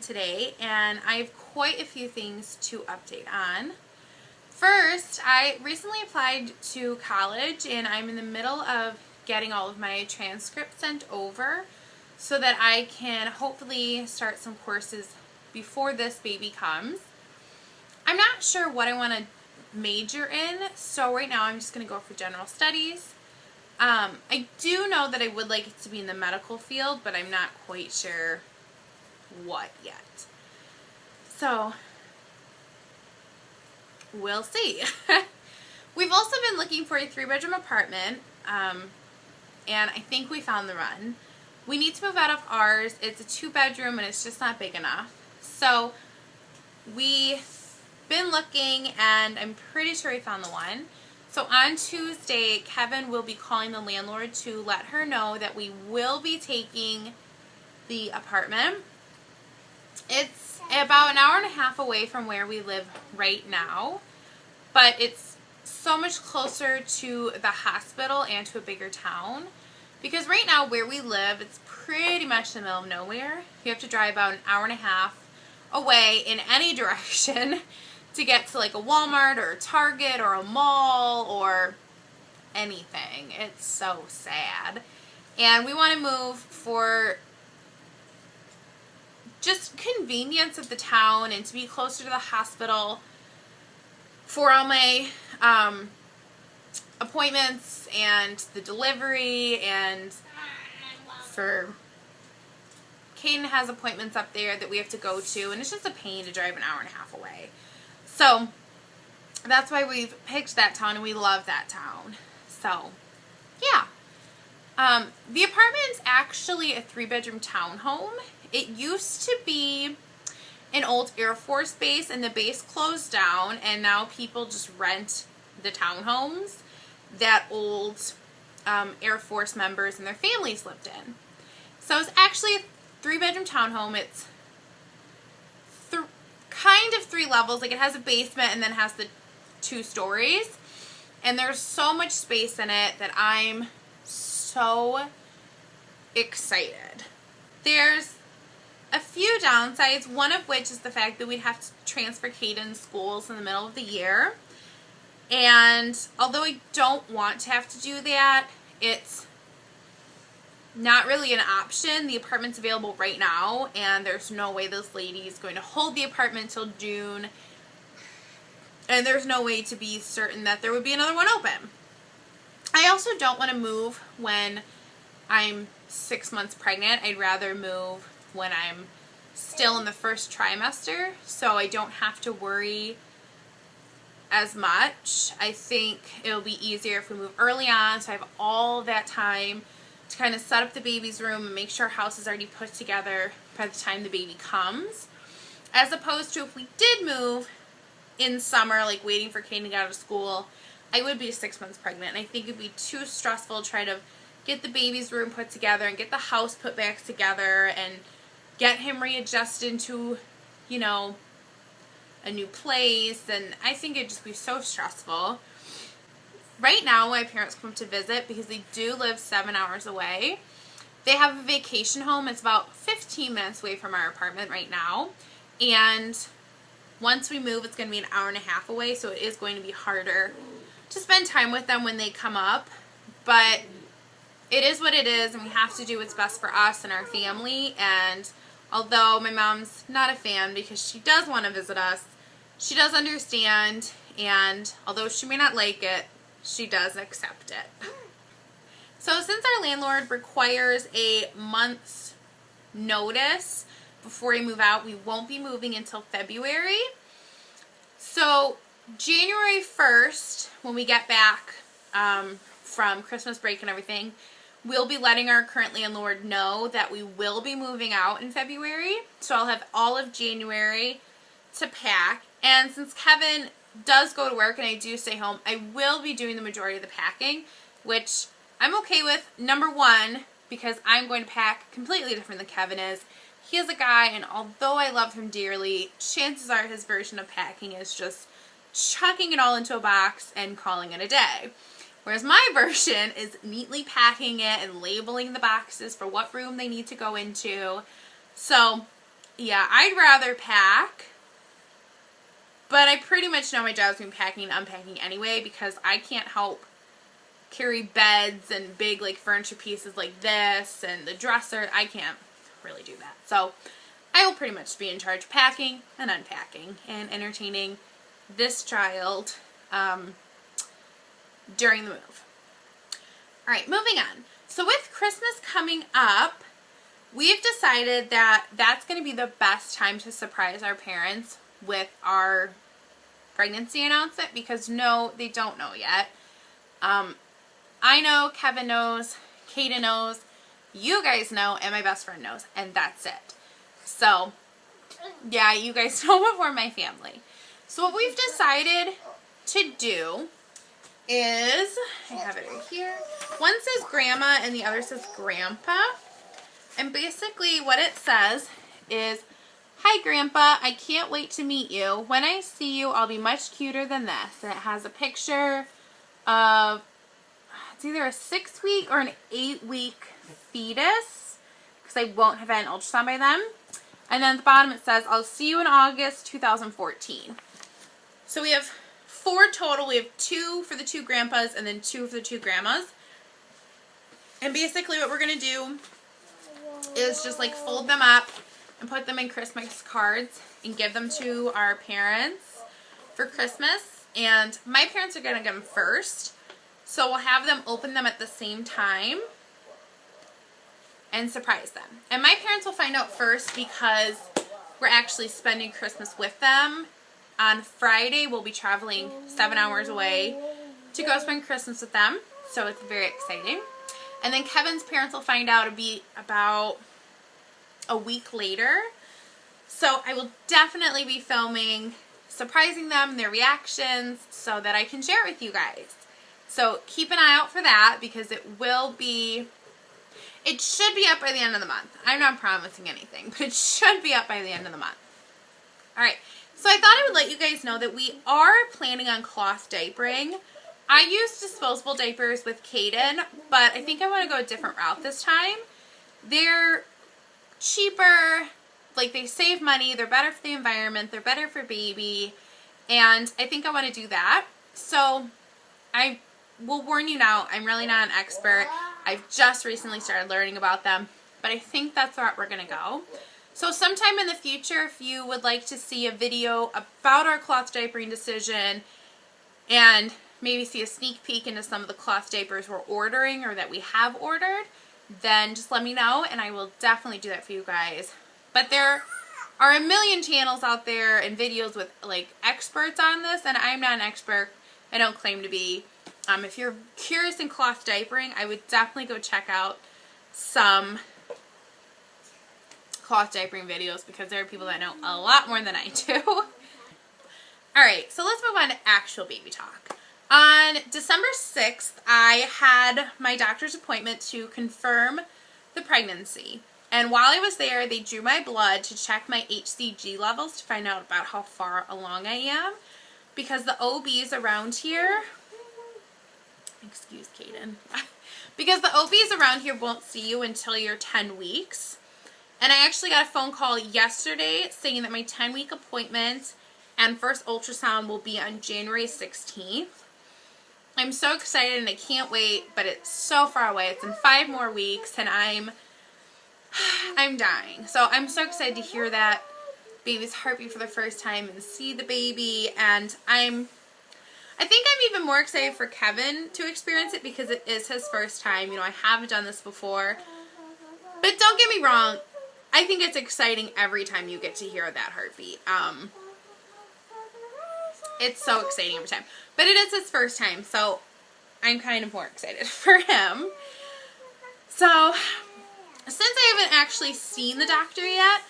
today, and I have quite a few things to update on. First, I recently applied to college, and I'm in the middle of getting all of my transcripts sent over so that I can hopefully start some courses before this baby comes. I'm not sure what I want to major in, so right now I'm just going to go for general studies. I do know that I would like it to be in the medical field, but I'm not quite sure what yet. So, we'll see. We've also been looking for a 3-bedroom apartment, and I think we found the run. We need to move out of ours. It's a 2-bedroom, and it's just not big enough. So, we've been looking, and I'm pretty sure we found the one. So on Tuesday, Kevin will be calling the landlord to let her know that we will be taking the apartment. It's about an hour and a half away from where we live right now, but it's so much closer to the hospital and to a bigger town. Because right now where we live, it's pretty much in the middle of nowhere. You have to drive about an hour and a half away in any direction to get to like a Walmart or a Target or a mall or anything. It's so sad. And we want to move for just convenience of the town and to be closer to the hospital for all my appointments and the delivery, and for Caden has appointments up there that we have to go to, and it's just a pain to drive an hour and a half away. So that's why we've picked that town, and we love that town. So yeah. The apartment is actually a 3-bedroom townhome. It used to be an old Air Force base, and the base closed down, and now people just rent the townhomes that old Air Force members and their families lived in. So it's actually a 3-bedroom townhome. It's kind of 3 levels. Like, it has a basement and then has the 2 stories. And there's so much space in it that I'm so excited. There's a few downsides, one of which is the fact that we'd have to transfer Caden's schools in the middle of the year. And although I don't want to have to do that, it's not really an option. The apartment's available right now, and there's no way this lady is going to hold the apartment till June. And there's no way to be certain that there would be another one open. I also don't want to move when I'm 6 months pregnant. I'd rather move when I'm still in the first trimester, so I don't have to worry as much. I think it'll be easier if we move early on, so I have all that time to kind of set up the baby's room and make sure our house is already put together by the time the baby comes. As opposed to if we did move in summer, like waiting for Caden to get out of school, I would be 6 months pregnant, and I think it'd be too stressful to try to get the baby's room put together and get the house put back together and get him readjusted into, you know, a new place, and I think it'd just be so stressful. Right now, my parents come to visit because they do live 7 hours away. They have a vacation home. It's about 15 minutes away from our apartment right now, and once we move, it's going to be an hour and a half away, so it is going to be harder to spend time with them when they come up, but it is what it is, and we have to do what's best for us and our family. And although my mom's not a fan because she does want to visit us, she does understand, and although she may not like it, she does accept it. So since our landlord requires a month's notice before we move out, we won't be moving until February. So January 1st, when we get back from Christmas break and everything, we'll be letting our current landlord know that we will be moving out in February. So I'll have all of January to pack. And since Kevin does go to work and I do stay home, I will be doing the majority of the packing, which I'm okay with. Number one, because I'm going to pack completely different than Kevin is. He is a guy, and although I love him dearly, chances are his version of packing is just chucking it all into a box and calling it a day. Whereas my version is neatly packing it and labeling the boxes for what room they need to go into. So yeah, I'd rather pack. But I pretty much know my job's been packing and unpacking anyway because I can't help carry beds and big like furniture pieces like this and the dresser. I can't really do that. So I will pretty much be in charge of packing and unpacking and entertaining this child during the move. All right, moving on. So with Christmas coming up, we've decided that that's going to be the best time to surprise our parents with our pregnancy announcement because no, they don't know yet. I know, Kevin knows, Kaden knows, you guys know, and my best friend knows, and that's it. So, yeah, you guys know before my family. So what we've decided to do is, I have it right here, one says grandma and the other says grandpa. And basically what it says is, hi grandpa, I can't wait to meet you. When I see you, I'll be much cuter than this. And it has a picture of, it's either a 6-week or an 8-week fetus, because I won't have had an ultrasound by then. And then at the bottom it says, I'll see you in August 2014. So we have 4 total. We have 2 for the 2 grandpas and then 2 for the 2 grandmas. And basically what we're going to do is just like fold them up and put them in Christmas cards and give them to our parents for Christmas. And my parents are going to get them first. So we'll have them open them at the same time and surprise them. And my parents will find out first because we're actually spending Christmas with them. On Friday, we'll be traveling 7 hours away to go spend Christmas with them. So it's very exciting. And then Kevin's parents will find out it'll be about a week later. So I will definitely be filming, surprising them, their reactions, so that I can share it with you guys. So keep an eye out for that because it should be up by the end of the month. I'm not promising anything, but it should be up by the end of the month. Alright, so I thought I would let you guys know that we are planning on cloth diapering. I use disposable diapers with Kaden, but I think I want to go a different route this time. They're cheaper, like they save money, they're better for the environment, they're better for baby, and I think I want to do that. So I will warn you now, I'm really not an expert. I've just recently started learning about them, but I think that's the route we're going to go. So sometime in the future, if you would like to see a video about our cloth diapering decision and maybe see a sneak peek into some of the cloth diapers we're ordering or that we have ordered, then just let me know and I will definitely do that for you guys. But there are a million channels out there and videos with like experts on this, and I'm not an expert. I don't claim to be. If you're curious in cloth diapering, I would definitely go check out some cloth diapering videos because there are people that know a lot more than I do. Alright, so let's move on to actual baby talk. On December 6th, I had my doctor's appointment to confirm the pregnancy. And while I was there, they drew my blood to check my HCG levels to find out about how far along I am. Because the OBs around here, excuse Kaden, because the OBs around here won't see you until you're 10 weeks. And I actually got a phone call yesterday saying that my 10-week appointment and first ultrasound will be on January 16th. I'm so excited and I can't wait, but it's so far away. It's in 5 more weeks and I'm dying. So I'm so excited to hear that baby's heartbeat for the first time and see the baby. And I think I'm even more excited for Kevin to experience it because it is his first time. You know, I haven't done this before. But don't get me wrong, I think it's exciting every time you get to hear that heartbeat. It's so exciting every time. But it is his first time, so I'm kind of more excited for him. So, since I haven't actually seen the doctor yet,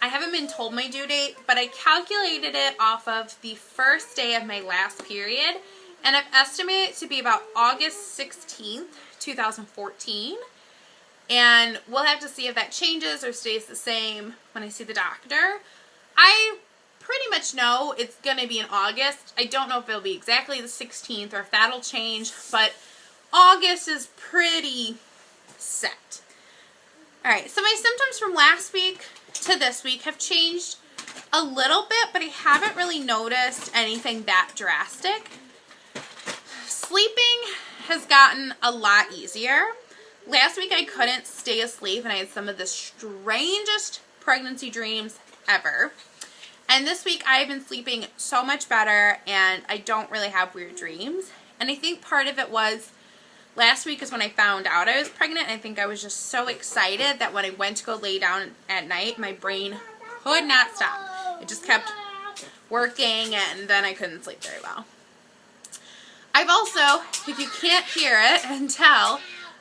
I haven't been told my due date, but I calculated it off of the first day of my last period, and I've estimated it to be about August 16th, 2014. And we'll have to see if that changes or stays the same when I see the doctor. I pretty much know it's going to be in August. I don't know if it'll be exactly the 16th or if that'll change, but August is pretty set. Alright, so my symptoms from last week to this week have changed a little bit, but I haven't really noticed anything that drastic. Sleeping has gotten a lot easier. Last week I couldn't stay asleep and I had some of the strangest pregnancy dreams ever. And this week I've been sleeping so much better and I don't really have weird dreams. And I think part of it was last week is when I found out I was pregnant. I think I was just so excited that when I went to go lay down at night, my brain could not stop. It just kept working and then I couldn't sleep very well. I've also, if you can't hear it and tell,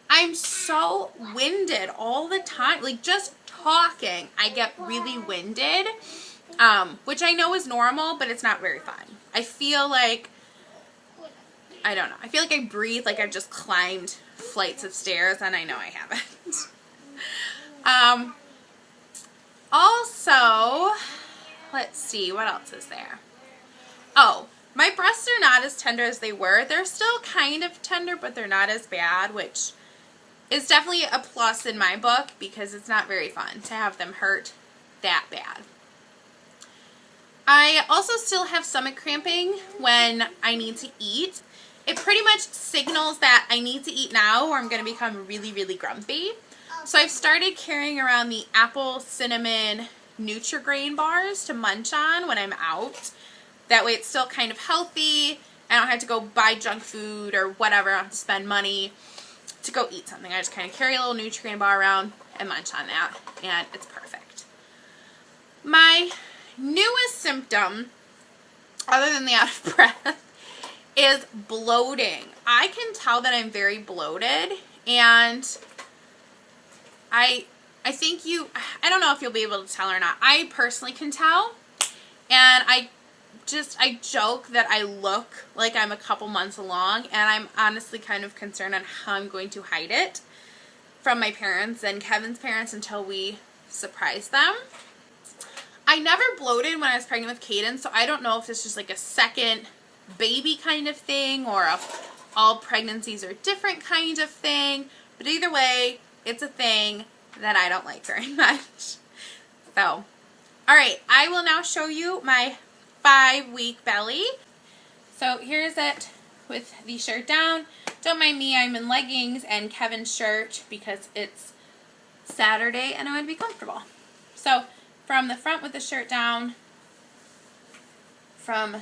I'm so winded all the time. Like just talking, I get really winded, which I know is normal, but it's not very fun. I feel like, I don't know. I feel like I breathe like I've just climbed flights of stairs, and I know I haven't. Also, let's see, what else is there? Oh, my breasts are not as tender as they were. They're still kind of tender, but they're not as bad, which is definitely a plus in my book because it's not very fun to have them hurt that bad. I also still have stomach cramping when I need to eat. It pretty much signals that I need to eat now or I'm going to become really, really grumpy. So I've started carrying around the apple cinnamon Nutri-Grain bars to munch on when I'm out. That way it's still kind of healthy. I don't have to go buy junk food or whatever. I don't have to spend money to go eat something. I just kind of carry a little Nutri-Grain bar around and munch on that, and it's perfect. My newest symptom, other than the out of breath, is bloating. I can tell that I'm very bloated, and I think I don't know if you'll be able to tell or not. I personally can tell, and I joke that I look like I'm a couple months along, and I'm honestly kind of concerned on how I'm going to hide it from my parents and Kevin's parents until we surprise them. I never bloated when I was pregnant with Caden, so I don't know if this is like a second baby kind of thing or if all pregnancies are different kind of thing, but either way, it's a thing that I don't like very much. So, alright, I will now show you my 5-week belly. So here's it with the shirt down. Don't mind me, I'm in leggings and Kevin's shirt because it's Saturday and I want to be comfortable. So from the front with the shirt down, from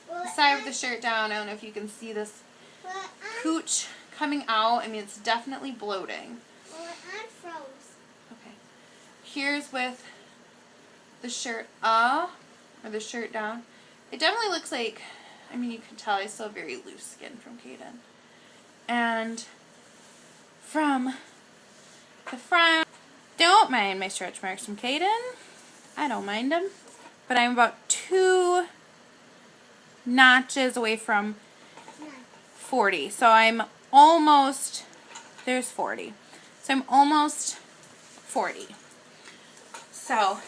the side with the shirt down, I don't know if you can see this pooch coming out. I mean, it's definitely bloating. Okay. Here's with the shirt up. Or the shirt down. It definitely looks like, I mean, you can tell I still have very loose skin from Caden. And from the front, don't mind my stretch marks from Caden. I don't mind them. But I'm about 2 notches away from 40. So I'm almost, there's 40. So I'm almost 40. So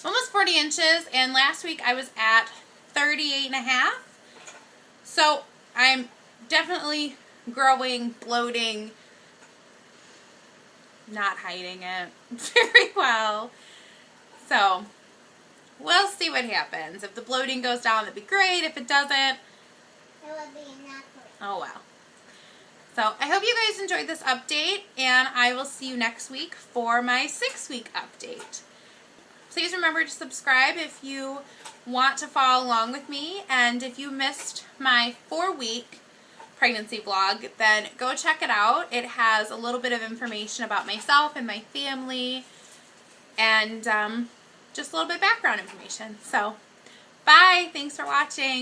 almost 40 inches, and last week I was at 38.5. So I'm definitely growing, bloating, not hiding it very well. So we'll see what happens. If the bloating goes down, that'd be great. If it doesn't, it would be not great. Oh well. So I hope you guys enjoyed this update, and I will see you next week for my 6-week update. Please remember to subscribe if you want to follow along with me, and if you missed my 4-week pregnancy vlog, then go check it out. It has a little bit of information about myself and my family, and just a little bit of background information. So, bye! Thanks for watching!